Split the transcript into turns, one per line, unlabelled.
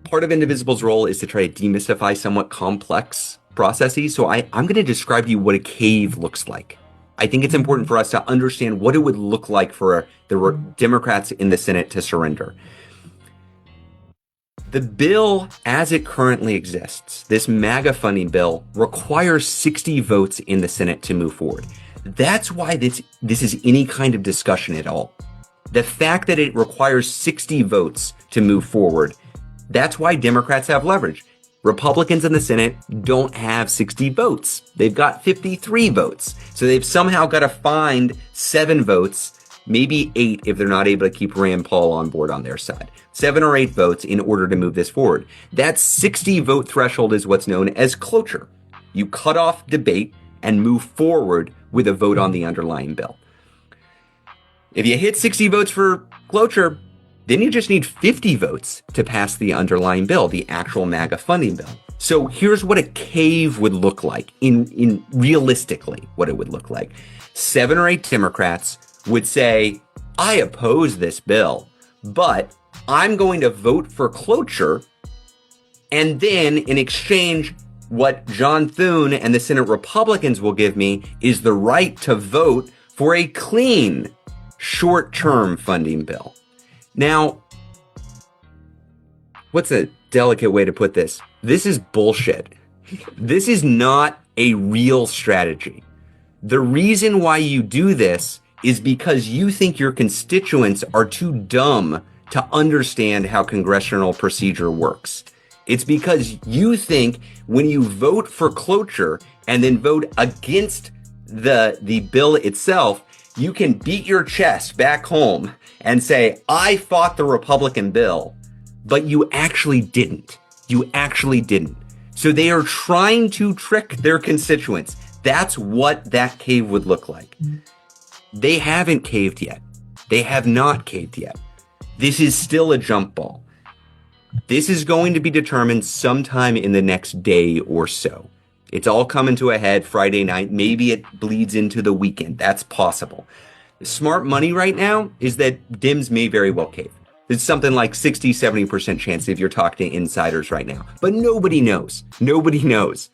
part of Indivisible's role is to try to demystify somewhat complex processes. So I'm going to describe to you what a cave looks like. I think it's important for us to understand what it would look like for the Democrats in the Senate to surrender. The bill, as it currently exists, this MAGA funding bill, requires 60 votes in the Senate to move forward. That's why this is any kind of discussion at all. The fact that it requires 60 votes to move forward, that's why Democrats have leverage. Republicans in the Senate don't have 60 votes. They've got 53 votes. So they've somehow got to find 7 votes, maybe 8 if they're not able to keep Rand Paul on board on their side. 7 or 8 votes in order to move this forward. That 60 vote threshold is what's known as cloture. You cut off debate and move forward with a vote on the underlying bill. If you hit 60 votes for cloture, then you just need 50 votes to pass the underlying bill, the actual MAGA funding bill. So here's what a cave would look like in realistically what it would look like. 7 or 8 Democrats would say, I oppose this bill, but I'm going to vote for cloture. And then in exchange, what John Thune and the Senate Republicans will give me is the right to vote for a clean short-term funding bill. Now, what's a delicate way to put this? This is bullshit. This is not a real strategy. The reason why you do this is because you think your constituents are too dumb to understand how congressional procedure works. It's because you think when you vote for cloture and then vote against the bill itself, you can beat your chest back home and say, I fought the Republican bill, but you actually didn't. You actually didn't. So they are trying to trick their constituents. That's what that cave would look like. They haven't caved yet. They have not caved yet. This is still a jump ball. This is going to be determined sometime in the next day or so. It's all coming to a head Friday night. Maybe it bleeds into the weekend. That's possible. The smart money right now is that Dems may very well cave. It's something like 60, 70% chance if you're talking to insiders right now. But nobody knows. Nobody knows.